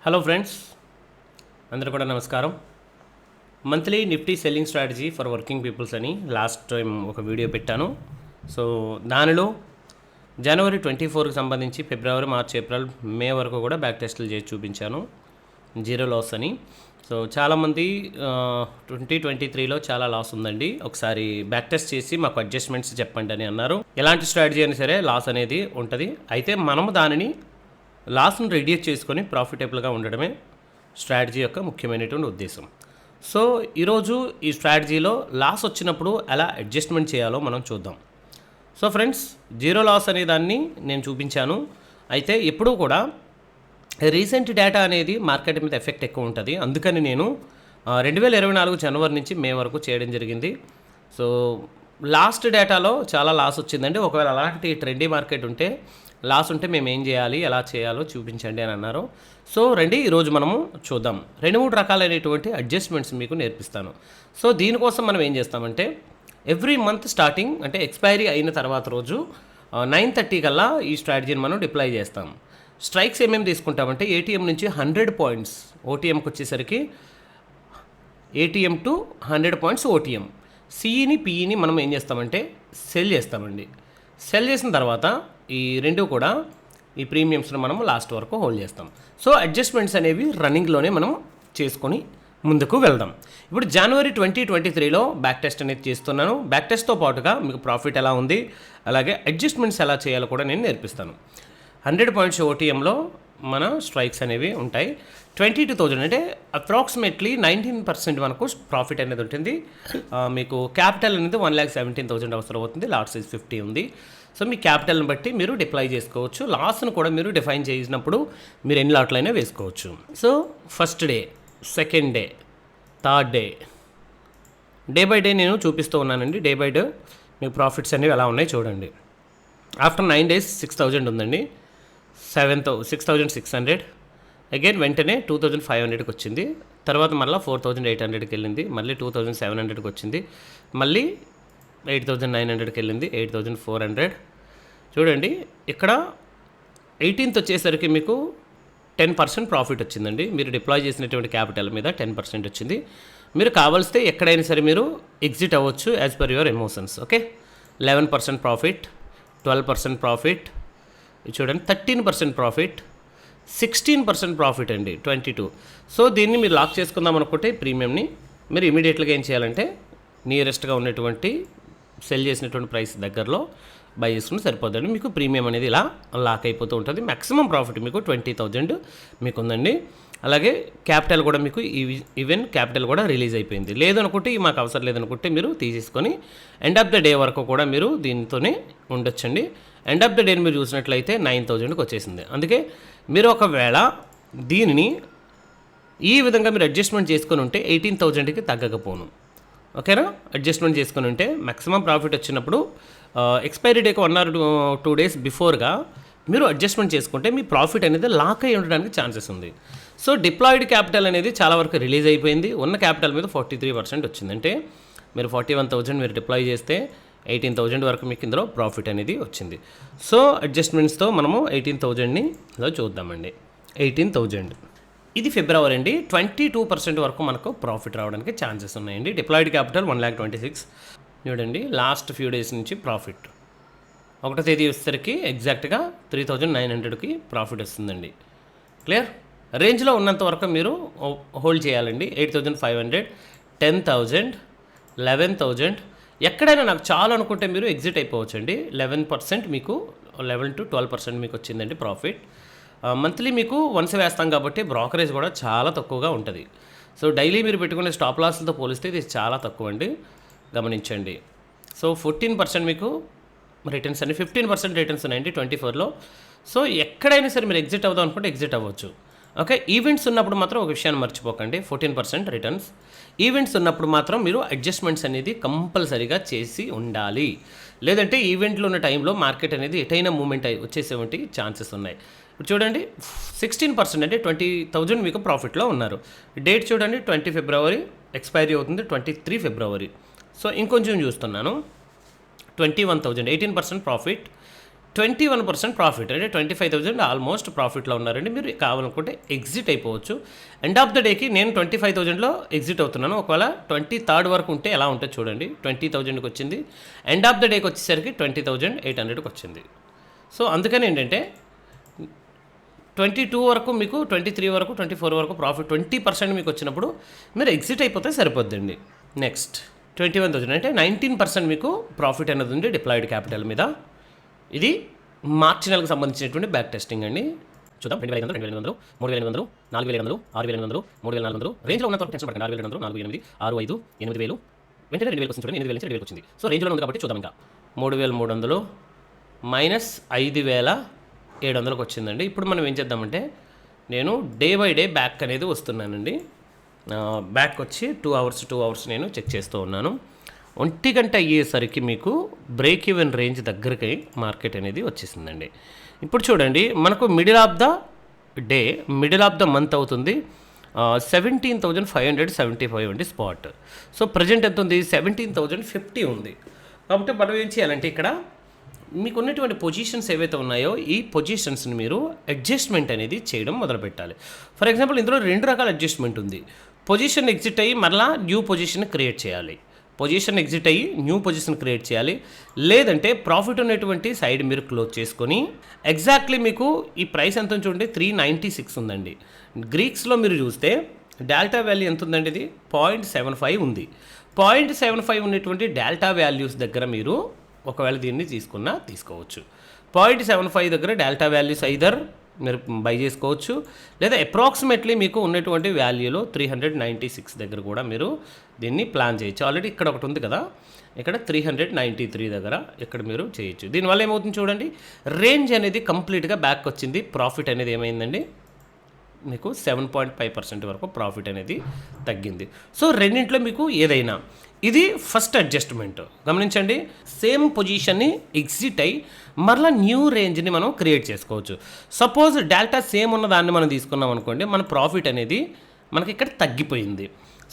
Hello friends, అందరూ కూడా నమస్కారం. Monthly Nifty selling strategy for working peoples అని లాస్ట్ టైం ఒక వీడియో పెట్టాను. సో దానిలో జనవరి 24కి సంబంధించి ఫిబ్రవరి, మార్చ్, ఏప్రిల్, మే వరకు కూడా బ్యాక్ టెస్టులు చేసి చూపించాను, జీరో లాస్ అని. సో చాలామంది 2023లో చాలా లాస్ ఉందండి, ఒకసారి బ్యాక్ టెస్ట్ చేసి మాకు అడ్జస్ట్మెంట్స్ చెప్పండి అని అన్నారు. ఎలాంటి స్ట్రాటజీ అయినా సరే లాస్ అనేది ఉంటుంది. అయితే మనము దానిని లాస్ను రెడ్యూస్ చేసుకొని ప్రాఫిటబుల్గా ఉండడమే స్ట్రాటజీ యొక్క ముఖ్యమైనటువంటి ఉద్దేశం. సో ఈరోజు ఈ స్ట్రాటజీలో లాస్ వచ్చినప్పుడు ఎలా అడ్జస్ట్మెంట్ చేయాలో మనం చూద్దాం. సో ఫ్రెండ్స్, జీరో లాస్ అనే దాన్ని నేను చూపించాను. అయితే ఎప్పుడూ కూడా రీసెంట్ డేటా అనేది మార్కెట్ మీద ఎఫెక్ట్ ఎక్కువ ఉంటుంది. అందుకని నేను 2024 జనవరి నుంచి మే వరకు చేయడం జరిగింది. సో లాస్ట్ డేటాలో చాలా లాస్ వచ్చిందండి. ఒకవేళ అలాంటి ట్రెండీ మార్కెట్ ఉంటే, లాస్ ఉంటే మేము ఏం చేయాలి, ఎలా చేయాలో చూపించండి అని అన్నారు. సో రండి, ఈరోజు మనము చూద్దాం. 2-3 రకాలైనటువంటి అడ్జస్ట్మెంట్స్ మీకు నేర్పిస్తాను. సో దీనికోసం మనం ఏం చేస్తామంటే, ఎవ్రీ మంత్ స్టార్టింగ్ అంటే ఎక్స్పైరీ అయిన తర్వాత రోజు 9:30 కల్లా ఈ స్ట్రాటజీని మనం డిప్లాయ్ చేస్తాం. స్ట్రైక్స్ ఏమేమి తీసుకుంటామంటే, ఏటీఎం నుంచి 100 పాయింట్స్, ఓటీఎంకి వచ్చేసరికి ఏటీఎం టు 100 పాయింట్స్ ఓటీఎం. సిఈని పిఈని మనం ఏం చేస్తామంటే సెల్ చేస్తామండి. సెల్ చేసిన తర్వాత ఈ రెండు కూడా ఈ ప్రీమియమ్స్ని మనం లాస్ట్ వరకు హోల్డ్ చేస్తాం. సో అడ్జస్ట్మెంట్స్ అనేవి రన్నింగ్లోనే మనం చేసుకొని ముందుకు వెళ్దాం. ఇప్పుడు జనవరి 2023లో బ్యాక్ టెస్ట్ అనేది చేస్తున్నాను. బ్యాక్ టెస్ట్తో పాటుగా మీకు ప్రాఫిట్ ఎలా ఉంది, అలాగే అడ్జస్ట్మెంట్స్ ఎలా చేయాలో కూడా నేను నేర్పిస్తాను. 100 పాయింట్స్ ఓటీఎంలో మన స్ట్రైక్స్ అనేవి ఉంటాయి. 22,000 అంటే అప్రాక్సిమేట్లీ 19% వరకు ప్రాఫిట్ అనేది ఉంటుంది. మీకు క్యాపిటల్ అనేది 1,17,000 అవసరం అవుతుంది. లాట్ సైజ్ 50 ఉంది. సో మీ క్యాపిటల్ని బట్టి మీరు డిప్లాయ్ చేసుకోవచ్చు. లాస్ను కూడా మీరు డిఫైన్ చేసినప్పుడు మీరు ఎన్ని లాట్లైనా వేసుకోవచ్చు. So first day, second day, third day, day by day నేను చూపిస్తూ ఉన్నానండి. డే బై డే మీకు ప్రాఫిట్స్ అనేవి ఎలా ఉన్నాయి చూడండి. ఆఫ్టర్ 9 days 6,000 ఉందండి, 6,600. అగైన్ వెంటనే 2,500కి వచ్చింది. తర్వాత మళ్ళీ 4,800కి వెళ్ళింది, మళ్ళీ 2,700కి వచ్చింది, మళ్ళీ 8,900కి వెళ్ళింది, 8,400. చూడండి, ఇక్కడ 18th వచ్చేసరికి మీకు 10% ప్రాఫిట్ వచ్చిందండి. మీరు డిప్లాయ్ చేసినటువంటి క్యాపిటల్ మీద 10% వచ్చింది. మీరు కావాల్స్తే ఎక్కడైనా సరే మీరు ఎగ్జిట్ అవ్వచ్చు as per your emotions. Okay, 11% profit, 12% profit, చూడండి 13% ప్రాఫిట్, 16% ప్రాఫిట్ అండి, 22. సో దీన్ని మీరు లాక్ చేసుకుందాం అనుకుంటే ప్రీమియంని మీరు ఇమీడియట్గా ఏం చేయాలంటే నియరెస్ట్గా ఉన్నటువంటి సెల్ చేసినటువంటి ప్రైస్ దగ్గరలో బై చేసుకుని సరిపోద్దండి. మీకు ప్రీమియం అనేది ఇలా లాక్ అయిపోతూ ఉంటుంది. మ్యాక్సిమం ప్రాఫిట్ మీకు 20,000 మీకు ఉందండి. అలాగే క్యాపిటల్ కూడా మీకు ఈవెన్ క్యాపిటల్ కూడా రిలీజ్ అయిపోయింది. లేదనుకుంటే మాకు అవసరం లేదనుకుంటే మీరు తీసేసుకొని ఎండ్ ఆఫ్ ద డే వరకు కూడా మీరు దీంతోనే ఉండొచ్చండి. ఎండ్ ఆఫ్ ద డేని మీరు చూసినట్లయితే 9,000కి వచ్చేసింది. అందుకే మీరు ఒకవేళ దీనిని ఈ విధంగా మీరు అడ్జస్ట్మెంట్ చేసుకొని ఉంటే 18,000కి తగ్గకపోను. ఓకేనా, అడ్జస్ట్మెంట్ చేసుకొని ఉంటే మ్యాక్సిమం ప్రాఫిట్ వచ్చినప్పుడు ఎక్స్పైరీ డేకి 1 or 2 days బిఫోర్గా మీరు అడ్జస్ట్మెంట్ చేసుకుంటే మీ ప్రాఫిట్ అనేది లాక్ అయి ఉండడానికి ఛాన్సెస్ ఉంది. సో డిప్లాయిడ్ క్యాపిటల్ అనేది చాలా వరకు రిలీజ్ అయిపోయింది. ఉన్న క్యాపిటల్ మీద 43% వచ్చిందంటే మీరు 41,000 మీరు డిప్లాయ్ చేస్తే 18,000 వరకు మీకు ఇందులో ప్రాఫిట్ అనేది వచ్చింది. సో అడ్జస్ట్మెంట్స్తో మనము 18,000ని ఇలా చూద్దామండి. 18,000 ఇది ఫిబ్రవరి అండి. 22% వరకు మనకు ప్రాఫిట్ రావడానికి ఛాన్సెస్ ఉన్నాయండి. Deployed capital 1,26,000. చూడండి, లాస్ట్ ఫ్యూ డేస్ నుంచి ప్రాఫిట్ 1వ తేదీ వచ్చేసరికి ఎగ్జాక్ట్గా 3,900కి ప్రాఫిట్ వస్తుందండి. క్లియర్, రేంజ్లో ఉన్నంత వరకు మీరు హోల్డ్ చేయాలండి. 8,500, 10,000, 11,000. ఎక్కడైనా నాకు చాలు అనుకుంటే మీరు ఎగ్జిట్ అయిపోవచ్చండి. 11% మీకు 11 to 12% మీకు వచ్చిందండి ప్రాఫిట్. మంత్లీ మీకు వన్స్ వేస్తాం కాబట్టి బ్రోకరేజ్ కూడా చాలా తక్కువగా ఉంటుంది. సో డైలీ మీరు పెట్టుకునే స్టాప్ లాస్లతో పోలిస్తే ఇది చాలా తక్కువ అండి, గమనించండి. సో 14% మీకు రిటర్న్స్ అండి, 15% రిటర్న్స్ ఉన్నాయండి 24లో. సో ఎక్కడైనా సరే మీరు ఎగ్జిట్ అవుదాం అనుకుంటే ఎగ్జిట్ అవ్వచ్చు. ఓకే, ఈవెంట్స్ ఉన్నప్పుడు మాత్రం ఒక విషయాన్ని మర్చిపోకండి, 14% రిటర్న్స్. ఈవెంట్స్ ఉన్నప్పుడు మాత్రం మీరు అడ్జస్ట్మెంట్స్ అనేది కంపల్సరీగా చేసి ఉండాలి. లేదంటే ఈవెంట్లో ఉన్న టైంలో మార్కెట్ అనేది ఎటైనా మూమెంట్ వచ్చేసేవంటి ఛాన్సెస్ ఉన్నాయి. చూడండి, 16% అంటే 20,000 మీకు ప్రాఫిట్లో ఉన్నారు. డేట్ చూడండి, 20 ఫిబ్రవరి, ఎక్స్పైరీ అవుతుంది 23 ఫిబ్రవరి. సో ఇంకొంచెం చూస్తున్నాను, 21,000, 18% ప్రాఫిట్, 21% ప్రాఫిట్, అంటే 25,000 ఆల్మోస్ట్ ప్రాఫిట్లో ఉన్నారండి. మీరు కావాలనుకుంటే ఎగ్జిట్ అయిపోవచ్చు. ఎండ్ ఆఫ్ ద డేకి నేను 25,000లో ఎగ్జిట్ అవుతున్నాను. ఒకవేళ 23rd వరకు ఉంటే ఎలా ఉంటుంది చూడండి. 20,000కి వచ్చింది. ఎండ్ ఆఫ్ ద డేకి వచ్చేసరికి 20,800కి వచ్చింది. సో అందుకని ఏంటంటే 22 వరకు మీకు, 23 వరకు, 24 వరకు ప్రాఫిట్ 20% మీకు వచ్చినప్పుడు మీరు ఎగ్జిట్ అయిపోతే సరిపోద్దండి. నెక్స్ట్ 21,000 అంటే 19% మీకు ప్రాఫిట్ అనేది ఉంది డిప్లాయిడ్ క్యాపిటల్ మీద. ఇది మార్చి నెలకు సంబంధించినటువంటి బ్యాక్ టెస్టింగ్ అండి. చూద్దాం. 2,500, 2,800, 3,800, 4,800, 6,800, 3,400 రేంజ్లో ఉన్నంత టెన్షన్ పడకండి. 6,800, 4,800, 6,500, 8,000, వెంటనే 2,000 వచ్చింది. 8,000 నుంచి 2,000 వచ్చింది. సో రేంజ్లో ఉంది కాబట్టి చూద్దాం. ఇంకా 3,300 మైనస్ 5,700కి వచ్చిందండి. ఇప్పుడు మనం ఏం చేద్దామంటే, నేను డే బై డే బ్యాక్ అనేది వస్తున్నానండి. బ్యాక్ వచ్చి 2 అవర్స్ నేను చెక్ చేస్తూ ఉన్నాను. 1 గంట అయ్యేసరికి మీకు బ్రేక్ ఈవెన్ రేంజ్ దగ్గరికి మార్కెట్ అనేది వచ్చేసిందండి. ఇప్పుడు చూడండి, మనకు మిడిల్ ఆఫ్ ద మంత్ అవుతుంది. 17,575 అండి స్పాట్. సో ప్రజెంట్ ఎంత ఉంది? 17,050 ఉంది. కాబట్టి మనం ఏం చేయాలంటే, ఇక్కడ మీకు ఉన్నటువంటి పొజిషన్స్ ఏవైతే ఉన్నాయో ఈ పొజిషన్స్ని మీరు అడ్జస్ట్మెంట్ అనేది చేయడం మొదలుపెట్టాలి. ఫర్ ఎగ్జాంపుల్ ఇందులో 2 రకాల అడ్జస్ట్మెంట్ ఉంది. పొజిషన్ ఎగ్జిట్ అయ్యి మరలా న్యూ పొజిషన్ క్రియేట్ చేయాలి. పొజిషన్ ఎగ్జిట్ అయ్యి న్యూ పొజిషన్ క్రియేట్ చేయాలి. లేదంటే ప్రాఫిట్ ఉన్నటువంటి సైడ్ మీరు క్లోజ్ చేసుకొని, ఎగ్జాక్ట్లీ మీకు ఈ ప్రైస్ ఎంత చూడండి, 396 ఉందండి. గ్రీక్స్లో మీరు చూస్తే డెల్టా వాల్యూ ఎంత ఉందండి? ఇది 0.75 ఉంది. 0.75 ఉన్నటువంటి డెల్టా వాల్యూస్ దగ్గర మీరు ఒకవేళ దీన్ని తీసుకోవచ్చు. 0.75 దగ్గర డెల్టా వాల్యూస్ ఐదర్ మీరు బై చేసుకోవచ్చు, లేదా అప్రాక్సిమేట్లీ మీకు ఉన్నటువంటి వాల్యూలో 396 దగ్గర కూడా మీరు దీన్ని ప్లాన్ చేయొచ్చు. ఆల్రెడీ ఇక్కడ ఒకటి ఉంది కదా, ఇక్కడ 393 దగ్గర ఇక్కడ మీరు చేయొచ్చు. దీనివల్ల ఏమవుతుంది చూడండి, రేంజ్ అనేది కంప్లీట్గా బ్యాక్ వచ్చింది. ప్రాఫిట్ అనేది ఏమైందండి, మీకు 7.5% వరకు ప్రాఫిట్ అనేది తగ్గింది. సో రెండింటిలో మీకు ఏదైనా, ఇది ఫస్ట్ అడ్జస్ట్మెంట్ గమనించండి. సేమ్ పొజిషన్ని ఎగ్జిట్ అయ్యి మరలా న్యూ రేంజ్ని మనం క్రియేట్ చేసుకోవచ్చు. సపోజ్ డెల్టా సేమ్ ఉన్న దాన్ని మనం తీసుకున్నాం అనుకోండి, మన ప్రాఫిట్ అనేది మనకి ఇక్కడ తగ్గిపోయింది.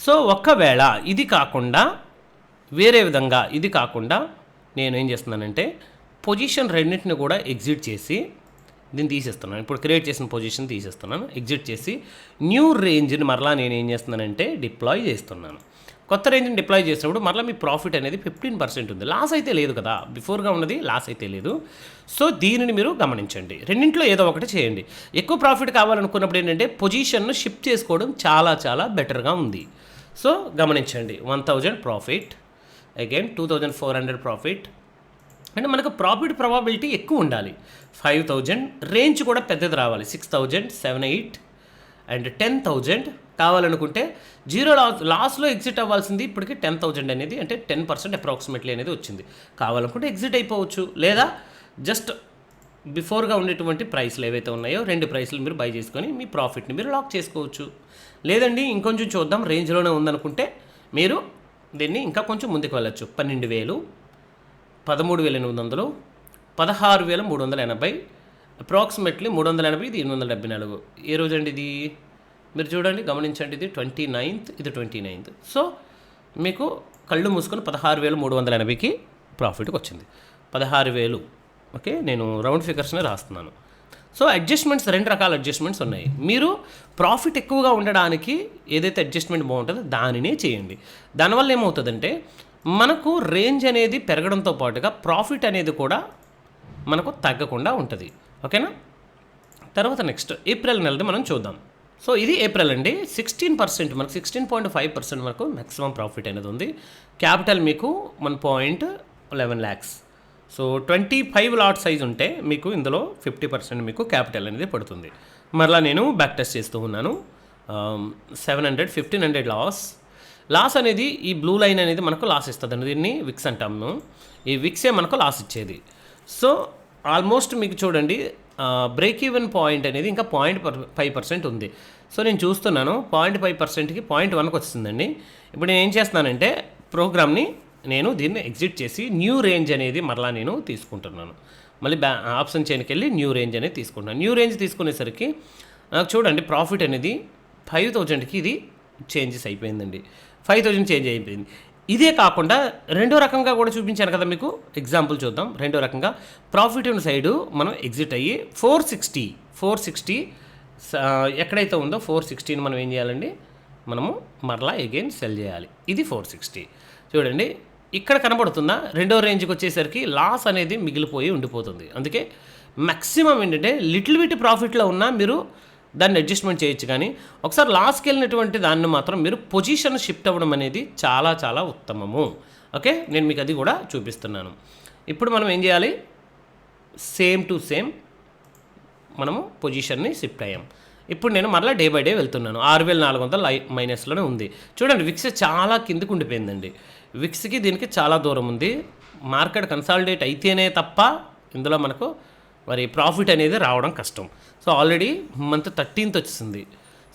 సో ఒకవేళ ఇది కాకుండా వేరే విధంగా, ఇది కాకుండా నేను ఏం చేస్తున్నానంటే, పొజిషన్ రెండింటిని కూడా ఎగ్జిట్ చేసి దీన్ని తీసేస్తున్నాను. ఇప్పుడు క్రియేట్ చేసిన పొజిషన్ తీసేస్తున్నాను, ఎగ్జిట్ చేసి న్యూ రేంజ్ని మరలా నేను ఏం చేస్తున్నానంటే డిప్లాయ్ చేస్తున్నాను. కొత్త రేంజ్ని డిప్లాయ్ చేసినప్పుడు మరలా మీ ప్రాఫిట్ అనేది 15% ఉంది. లాస్ అయితే లేదు కదా, బిఫోర్గా ఉన్నది లాస్ అయితే లేదు. సో దీనిని మీరు గమనించండి. రెండింటిలో ఏదో ఒకటి చేయండి. ఎక్కువ ప్రాఫిట్ కావాలనుకున్నప్పుడు ఏంటంటే పొజిషన్ను షిఫ్ట్ చేసుకోవడం చాలా చాలా బెటర్గా ఉంది. సో గమనించండి, 1,000 ప్రాఫిట్, అగైన్ 2,400 ప్రాఫిట్. అంటే మనకు ప్రాఫిట్ ప్రాబబిలిటీ ఎక్కువ ఉండాలి. 5,000 రేంజ్ కూడా పెద్దది రావాలి. 6,000, 7, 8 అండ్ 10,000 కావాలనుకుంటే జీరో లాస్లో ఎగ్జిట్ అవ్వాల్సింది ఇప్పటికి 10,000 అనేది, అంటే 10% అప్రాక్సిమేట్లీ అనేది వచ్చింది. కావాలనుకుంటే ఎగ్జిట్ అయిపోవచ్చు, లేదా జస్ట్ బిఫోర్గా ఉండేటువంటి ప్రైస్లు ఏవైతే ఉన్నాయో 2 ప్రైస్లు మీరు బై చేసుకొని మీ ప్రాఫిట్ని మీరు లాక్ చేసుకోవచ్చు. లేదండి ఇంకొంచెం చూద్దాం రేంజ్లోనే ఉందనుకుంటే మీరు దీన్ని ఇంకా కొంచెం ముందుకు వెళ్ళచ్చు. 12,000, 13,800, 16,380, అప్రాక్సిమేట్లీ 380, ఇది 874. ఏ రోజు అండి ఇది? మీరు చూడండి, గమనించండి, ఇది 29th, ఇది 29th. సో మీకు కళ్ళు మూసుకొని 16,380కి ప్రాఫిట్కి వచ్చింది. 16,000. ఓకే, నేను రౌండ్ ఫిగర్స్ని రాస్తున్నాను. సో అడ్జస్ట్మెంట్స్ 2 రకాల అడ్జస్ట్మెంట్స్ ఉన్నాయి. మీరు ప్రాఫిట్ ఎక్కువగా ఉండడానికి ఏదైతే అడ్జస్ట్మెంట్ బాగుంటుందో దానినే చేయండి. దానివల్ల ఏమవుతుందంటే మనకు రేంజ్ అనేది పెరగడంతో పాటుగా ప్రాఫిట్ అనేది కూడా మనకు తగ్గకుండా ఉంటుంది. ఓకేనా? తర్వాత నెక్స్ట్ ఏప్రిల్ నెలది మనం చూద్దాం. సో ఇది ఏప్రిల్ అండి. 16%, మనకు 16.5% వరకు మ్యాక్సిమం ప్రాఫిట్ అనేది ఉంది. క్యాపిటల్ మీకు 1.11 lakhs. సో 25 లాట్ సైజ్ ఉంటే మీకు ఇందులో 50% మీకు క్యాపిటల్ అనేది పడుతుంది. మరలా నేను బ్యాక్ టెస్ట్ చేస్తూ ఉన్నాను. 700, 1,500 లాస్ అనేది, ఈ బ్లూ లైన్ అనేది మనకు లాస్ ఇస్తుంది. దీన్ని విక్స్ అంటాము. ఈ విక్సే మనకు లాస్ ఇచ్చేది. సో ఆల్మోస్ట్ మీకు చూడండి బ్రేక్ ఈవెన్ పాయింట్ అనేది ఇంకా 0.5% ఉంది. సో నేను చూస్తున్నాను 0.5%కి 0.1కి వస్తుందండి. ఇప్పుడు నేను ఏం చేస్తున్నానంటే ప్రోగ్రామ్ని నేను దీన్ని ఎగ్జిట్ చేసి న్యూ రేంజ్ అనేది మరలా నేను తీసుకుంటున్నాను. మళ్ళీ ఆప్షన్ చైన్కి వెళ్ళి న్యూ రేంజ్ అనేది తీసుకుంటున్నాను. న్యూ రేంజ్ తీసుకునేసరికి నాకు చూడండి ప్రాఫిట్ అనేది 5,000కి ఇది చేంజెస్ అయిపోయిందండి. 5,000 చేంజ్ అయిపోయింది. ఇదే కాకుండా రెండో రకంగా కూడా చూపించాను కదా మీకు. ఎగ్జాంపుల్ చూద్దాం. రెండో రకంగా ప్రాఫిట్ ఉన్న సైడు మనం ఎగ్జిట్ అయ్యి 460 ఎక్కడైతే ఉందో 460ని మనం ఏం చేయాలండి, మనము మరలా అగైన్ సెల్ చేయాలి. ఇది 460. చూడండి ఇక్కడ కనబడుతుందా, రెండో రేంజ్కి వచ్చేసరికి లాస్ అనేది మిగిలిపోయి ఉండిపోతుంది. అందుకే మ్యాక్సిమం ఏంటంటే లిటిల్ బిట్ ప్రాఫిట్లో ఉన్నా మీరు దాన్ని అడ్జస్ట్మెంట్ చేయొచ్చు, కానీ ఒకసారి లాస్కి వెళ్ళినటువంటి దాన్ని మాత్రం మీరు పొజిషన్ షిఫ్ట్ అవ్వడం అనేది చాలా చాలా ఉత్తమము. ఓకే, నేను మీకు అది కూడా చూపిస్తున్నాను. ఇప్పుడు మనం ఏం చేయాలి, సేమ్ టు సేమ్ మనము పొజిషన్ని షిఫ్ట్ అయ్యాం. ఇప్పుడు నేను మరలా డే బై డే వెళ్తున్నాను. 6400 మైనస్లోనే ఉంది. చూడండి విక్స్ చాలా కిందకు ఉండిపోయిందండి. విక్స్కి దీనికి చాలా దూరం ఉంది. మార్కెట్ కన్సాలిడేట్ అయితేనే తప్ప ఇందులో మనకు మరి ప్రాఫిట్ అనేది రావడం కష్టం. సో ఆల్రెడీ మంత్ 13th వచ్చింది.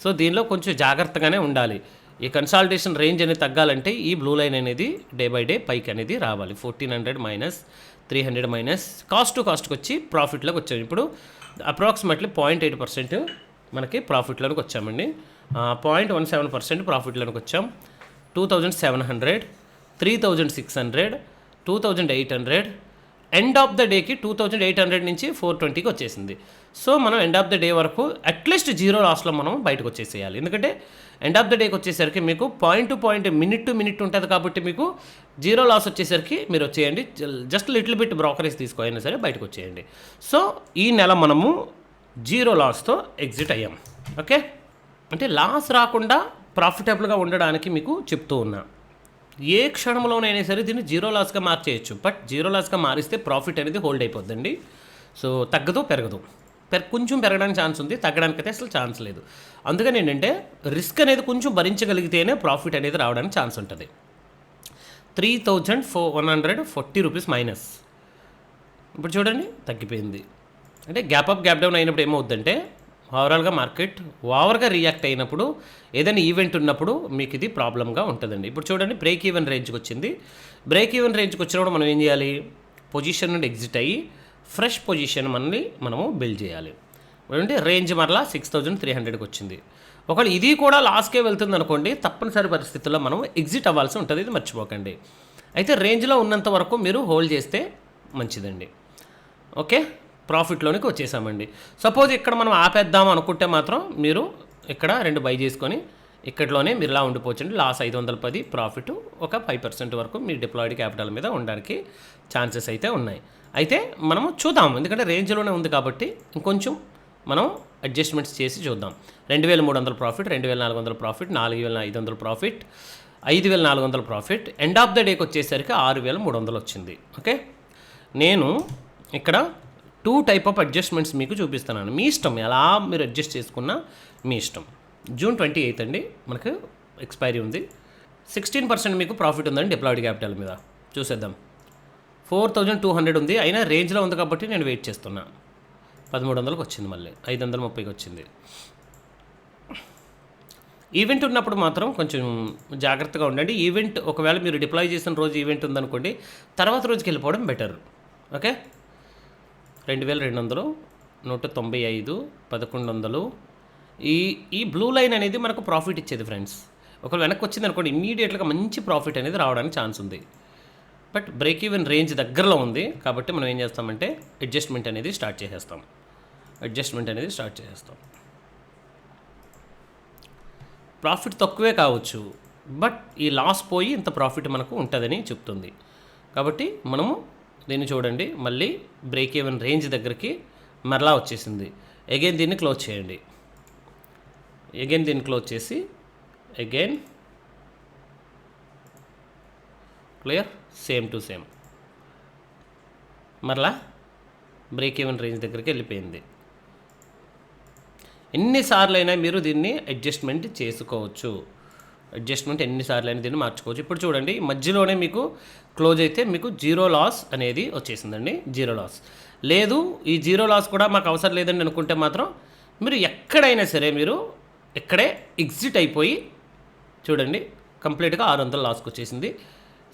సో దీనిలో కొంచెం జాగ్రత్తగానే ఉండాలి. ఈ కన్సాలిడేషన్ రేంజ్ అనేది తగ్గాలంటే ఈ బ్లూ లైన్ అనేది డే బై డే పైకి అనేది రావాలి. 1400 మైనస్ 300 మైనస్ కాస్ట్ టు కాస్ట్కి వచ్చి ప్రాఫిట్లోకి వచ్చాం. ఇప్పుడు అప్రాక్సిమేట్లీ 0.8% మనకి ప్రాఫిట్లోకి వచ్చామండి. 0.17% ప్రాఫిట్లోకి వచ్చాం. 2700, 3600, 2800, ఎండ్ ఆఫ్ ద డేకి 2800 నుంచి 420కి వచ్చేసింది. సో మనం ఎండ్ ఆఫ్ ద డే వరకు అట్లీస్ట్ జీరో లాస్లో మనం బయటకు వచ్చేసేయాలి. ఎందుకంటే ఎండ్ ఆఫ్ ద డేకి వచ్చేసరికి మీకు point to point, minute to minute ఉంటుంది కాబట్టి మీకు జీరో లాస్ వచ్చేసరికి మీరు వచ్చేయండి. జస్ట్ లిటిల్ బిట్ బ్రోకరేజ్ తీసుకోయినా సరే బయటకు వచ్చేయండి. సో ఈ నెల మనము జీరో లాస్తో ఎగ్జిట్ అయ్యాం. ఓకే, అంటే లాస్ రాకుండా ప్రాఫిటబుల్గా ఉండడానికి మీకు చెప్తూ ఉన్నా. ఏ క్షణంలోనైనా సరే దీన్ని జీరో లాస్గా మార్చేయచ్చు. బట్ జీరో లాస్గా మారిస్తే ప్రాఫిట్ అనేది హోల్డ్ అయిపోద్దండి. సో తగ్గదు, పెరగదు. కొంచెం పెరగడానికి ఛాన్స్ ఉంది, తగ్గడానికి అయితే అసలు ఛాన్స్ లేదు. అందుకని ఏంటంటే రిస్క్ అనేది కొంచెం భరించగలిగితేనే ప్రాఫిట్ అనేది రావడానికి ఛాన్స్ ఉంటుంది. 3140 రూపీస్ మైనస్. ఇప్పుడు చూడండి తగ్గిపోయింది. అంటే గ్యాప్ అప్ గ్యాప్ డౌన్ అయినప్పుడు ఏమవుద్దంటే ఓవరాల్గా మార్కెట్ ఓవర్గా రియాక్ట్ అయినప్పుడు, ఏదైనా ఈవెంట్ ఉన్నప్పుడు మీకు ఇది ప్రాబ్లంగా ఉంటుందండి. ఇప్పుడు చూడండి బ్రేక్ ఈవెన్ రేంజ్కి వచ్చింది. బ్రేక్ ఈవెన్ రేంజ్కి వచ్చినప్పుడు మనం ఏం చేయాలి, పొజిషన్ నుండి ఎగ్జిట్ అయ్యి ఫ్రెష్ పొజిషన్ మనము బిల్డ్ చేయాలి. అంటే రేంజ్ మరలా 6300కి వచ్చింది. ఒకవేళ ఇది కూడా లాస్కే వెళ్తుంది అనుకోండి, తప్పనిసరి పరిస్థితుల్లో మనం ఎగ్జిట్ అవ్వాల్సి ఉంటుంది. ఇది మర్చిపోకండి. అయితే రేంజ్లో ఉన్నంత వరకు మీరు హోల్డ్ చేస్తే మంచిదండి. ఓకే, ప్రాఫిట్లోనికి వచ్చేసామండి. సపోజ్ ఇక్కడ మనం ఆపేద్దాం అనుకుంటే మాత్రం మీరు ఇక్కడ 2 బై చేసుకొని ఇక్కడలోనే మీరు ఇలా ఉండిపోవచ్చండి. లాస్ 510, ప్రాఫిట్ ఒక 5% వరకు మీ డిప్లాయిడ్ క్యాపిటల్ మీద ఉండడానికి ఛాన్సెస్ అయితే ఉన్నాయి. అయితే మనము చూద్దాం, ఎందుకంటే రేంజ్లోనే ఉంది కాబట్టి ఇంకొంచెం మనం అడ్జస్ట్మెంట్స్ చేసి చూద్దాం. 2300 profit, 2400 profit, 4500 profit, 5400 profit. End of the డేకి వచ్చేసరికి 6300 వచ్చింది. ఓకే, నేను ఇక్కడ 2 టైప్ ఆఫ్ అడ్జస్ట్మెంట్స్ మీకు చూపిస్తున్నాను. మీ ఇష్టం, ఎలా మీరు అడ్జస్ట్ చేసుకున్నా మీ ఇష్టం. June 28 అండి మనకు ఎక్స్పైరీ ఉంది. 16% మీకు ప్రాఫిట్ ఉందండి డిప్లాయిడ్ క్యాపిటల్ మీద. చూసేద్దాం. 4200 ఉంది, అయినా రేంజ్లో ఉంది కాబట్టి నేను వెయిట్ చేస్తున్నా. 1300కి వచ్చింది, మళ్ళీ 530కి వచ్చింది. ఈవెంట్ ఉన్నప్పుడు మాత్రం కొంచెం జాగ్రత్తగా ఉండండి. ఈవెంట్ ఒకవేళ మీరు డిప్లాయ్ చేసిన రోజు ఈవెంట్ ఉందనుకోండి, తర్వాత రోజుకి వెళ్ళిపోవడం బెటర్. ఓకే, 2200, 195, 1100. ఈ బ్లూ లైన్ అనేది మనకు ప్రాఫిట్ ఇచ్చేది ఫ్రెండ్స్. ఒకవేళ వెనక్కి వచ్చింది అనుకోండి, ఇమీడియట్గా మంచి ప్రాఫిట్ అనేది రావడానికి ఛాన్స్ ఉంది. బట్ బ్రేక్ ఈవెన్ రేంజ్ దగ్గరలో ఉంది కాబట్టి మనం ఏం చేస్తామంటే అడ్జస్ట్మెంట్ అనేది స్టార్ట్ చేసేస్తాం. ప్రాఫిట్ తక్కువే కావచ్చు, బట్ ఈ లాస్ పోయి ఇంత ప్రాఫిట్ మనకు ఉంటుందని చెప్తుంది. కాబట్టి మనము దీన్ని చూడండి, మళ్ళీ బ్రేక్ ఈవెన్ రేంజ్ దగ్గరికి మరలా వచ్చేసింది. అగైన్ దీన్ని క్లోజ్ చేయండి. దీన్ని క్లోజ్ చేసి again clear, same to same మరలా బ్రేక్ ఈవెన్ రేంజ్ దగ్గరికి వెళ్ళిపోయింది. ఎన్నిసార్లు అయినా మీరు దీన్ని అడ్జస్ట్మెంట్ చేసుకోవచ్చు. ఎన్నిసార్లు అయినా దీన్ని మార్చుకోవచ్చు. ఇప్పుడు చూడండి, మధ్యలోనే మీకు క్లోజ్ అయితే మీకు జీరో లాస్ అనేది వచ్చేసిందండి. జీరో లాస్ లేదు, ఈ జీరో లాస్ కూడా మాకు అవసరం లేదండి అనుకుంటే మాత్రం మీరు ఎక్కడైనా సరే మీరు ఇక్కడే ఎగ్జిట్ అయిపోయి చూడండి, కంప్లీట్గా 600 లాస్కి వచ్చేసింది.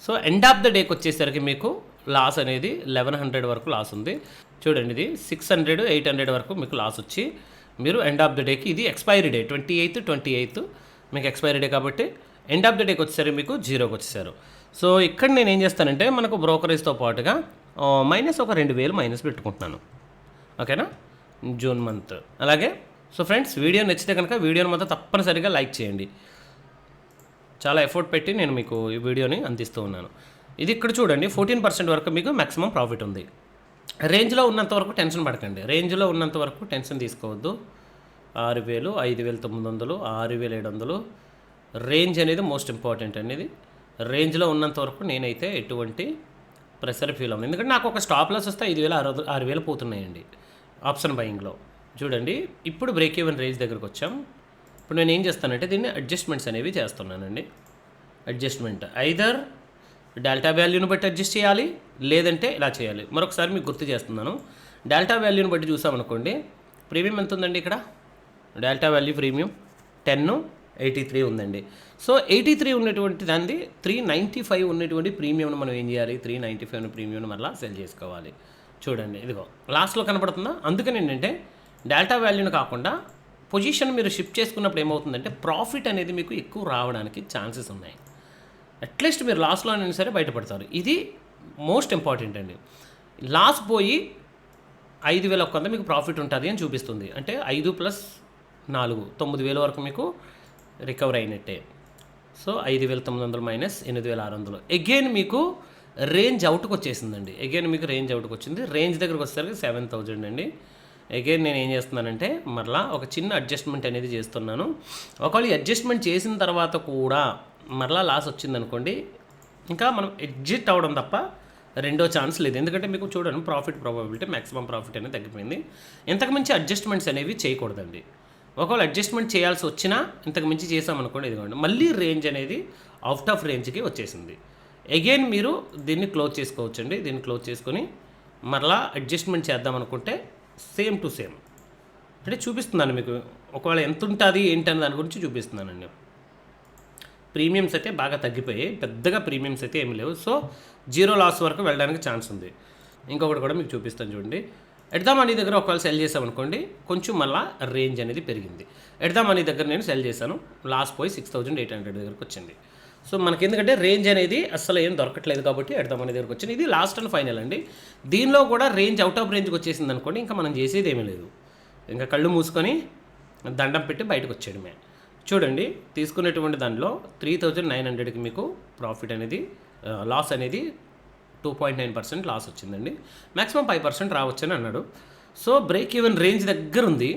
సో ఎండ్ ఆఫ్ ద డేకి వచ్చేసరికి మీకు లాస్ అనేది 1100 వరకు లాస్ ఉంది. చూడండి, ఇది 600, 800 వరకు మీకు లాస్ వచ్చి మీరు ఎండ్ ఆఫ్ ద డేకి, ఇది ఎక్స్పైరీ డే 28 మీకు ఎక్స్పైరీ డే కాబట్టి ఎండ్ ఆఫ్ ద డేకి వచ్చేసరికి మీకు జీరోకి వచ్చేసారు. సో ఇక్కడ నేను ఏం చేస్తానంటే మనకు బ్రోకరేజ్తో పాటుగా మైనస్ ఒక 2000 మైనస్ పెట్టుకుంటున్నాను. ఓకేనా, జూన్ మంత్. అలాగే సో ఫ్రెండ్స్, వీడియో నచ్చితే కనుక వీడియోని మాత్రం తప్పనిసరిగా లైక్ చేయండి. చాలా ఎఫర్ట్ పెట్టి నేను మీకు ఈ వీడియోని అందిస్తూ ఉన్నాను. ఇది ఇక్కడ చూడండి, 14% వరకు మీకు మ్యాక్సిమం ప్రాఫిట్ ఉంది. రేంజ్లో ఉన్నంత వరకు టెన్షన్ పడకండి, రేంజ్లో ఉన్నంత వరకు టెన్షన్ తీసుకోవద్దు. 6000, 5900, 6700 రేంజ్ అనేది మోస్ట్ ఇంపార్టెంట్ అనేది. రేంజ్లో ఉన్నంత వరకు నేనైతే ఎటువంటి ప్రెషర్ ఫీల్ అవ్వను, ఎందుకంటే నాకు ఒక స్టాప్ లాస్ వస్తే 5000, 6000 పోతున్నాయండి ఆప్షన్ బయింగ్లో. చూడండి, ఇప్పుడు బ్రేక్ ఈవెన్ రేంజ్ దగ్గరకు వచ్చాం. ఇప్పుడు నేను ఏం చేస్తానంటే దీన్ని అడ్జస్ట్మెంట్స్ అనేవి చేస్తున్నానండి. అడ్జస్ట్మెంట్ ఐదర్ డెల్టా వాల్యూని బట్టి అడ్జస్ట్ చేయాలి, లేదంటే ఇలా చేయాలి. మరొకసారి మీకు గుర్తు చేస్తున్నాను. డెల్టా వాల్యూని బట్టి చూసామనుకోండి, ప్రీమియం ఎంత ఉందండి ఇక్కడ? డెల్టా వాల్యూ ప్రీమియం 1083 ఉందండి. సో 83 ఉన్నటువంటి దాన్ని 395 ఉన్నటువంటి ప్రీమియంను మనం ఏం చేయాలి? 395 ఉన్న ప్రీమియంను మరలా సెల్ చేసుకోవాలి. చూడండి, ఇదిగో లాస్ట్లో కనపడుతుందా? అందుకని ఏంటంటే డెల్టా వాల్యూని కాకుండా పొజిషన్ మీరు షిఫ్ట్ చేసుకున్నప్పుడు ఏమవుతుందంటే ప్రాఫిట్ అనేది మీకు ఎక్కువ రావడానికి ఛాన్సెస్ ఉన్నాయి. అట్లీస్ట్ మీరు లాస్లో అయినా సరే బయటపడతారు. ఇది మోస్ట్ ఇంపార్టెంట్ అండి. లాస్ పోయి 5100 మీకు ప్రాఫిట్ ఉంటుంది అని చూపిస్తుంది. అంటే 5 + 4 9000 వరకు మీకు రికవర్ అయినట్టే. సో 5900 మైనస్ 8600 అగైన్ మీకు రేంజ్ అవుట్కి వచ్చేసిందండి. అగైన్ మీకు రేంజ్ అవుట్కి వచ్చింది. రేంజ్ దగ్గరకు వచ్చేసరికి 7000 అండి. అగైన్ నేను ఏం చేస్తున్నానంటే మరలా ఒక చిన్న అడ్జస్ట్మెంట్ అనేది చేస్తున్నాను. ఒకవేళ అడ్జస్ట్మెంట్ చేసిన తర్వాత కూడా మరలా లాస్ వచ్చిందనుకోండి, ఇంకా మనం ఎగ్జిట్ అవ్వడం తప్ప రెండో ఛాన్స్ లేదు. ఎందుకంటే మీకు చూడండి, ప్రాఫిట్ ప్రాబబిలిటీ మ్యాక్సిమం ప్రాఫిట్ అనేది తగ్గిపోయింది. ఇంతకు మించి అడ్జస్ట్మెంట్స్ అనేవి చేయకూడదండి. ఒకవేళ అడ్జస్ట్మెంట్ చేయాల్సి వచ్చినా ఇంతకు మించి చేసామనుకోండి, ఇదిగోండి మళ్ళీ రేంజ్ అనేది అవుట్ ఆఫ్ రేంజ్కి వచ్చేసింది. అగైన్ మీరు దీన్ని క్లోజ్ చేసుకోవచ్చండి. దీన్ని క్లోజ్ చేసుకొని మరలా అడ్జస్ట్మెంట్ చేద్దాం అనుకుంటే సేమ్ టు సేమ్ అంటే చూపిస్తున్నాను మీకు. ఒకవేళ ఎంత ఉంటుంది ఏంటనే దాని గురించి చూపిస్తున్నానండి. ప్రీమియమ్స్ అయితే బాగా తగ్గిపోయాయి, పెద్దగా ప్రీమియమ్స్ అయితే ఏమి లేవు. సో 0 లాస్ వరకు వెళ్ళడానికి ఛాన్స్ ఉంది. ఇంకొకటి కూడా మీకు చూపిస్తాను చూడండి. ఎట్ ద మనీ దగ్గర ఒకవేళ సెల్ చేసామనుకోండి, కొంచెం మళ్ళీ రేంజ్ అనేది పెరిగింది. ఎట్ ద మనీ దగ్గర నేను సెల్ చేశాను, లాస్ పోయి 6800 దగ్గరకు వచ్చింది. సో మనకి ఎందుకంటే రేంజ్ అనేది అసలు ఏం దొరకట్లేదు కాబట్టి ఎట్ ద మనీ దగ్గరకు వచ్చింది. ఇది లాస్ట్ అండ్ ఫైనల్ అండి. దీనిలో కూడా రేంజ్ అవుట్ ఆఫ్ రేంజ్కి వచ్చేసింది అనుకోండి, ఇంకా మనం చేసేది ఏమీ లేదు. ఇంకా కళ్ళు మూసుకొని దండం పెట్టి బయటకు వచ్చేయడమే. చూడండి, తీసుకునేటువంటి దానిలో 3900కి మీకు ప్రాఫిట్ అనేది లాస్ అనేది 2.9% లాస్ వచ్చిందండి. మ్యాక్సిమం 5% రావచ్చని అన్నాడు. సో బ్రేక్ ఈవెన్ రేంజ్ దగ్గర ఉంది.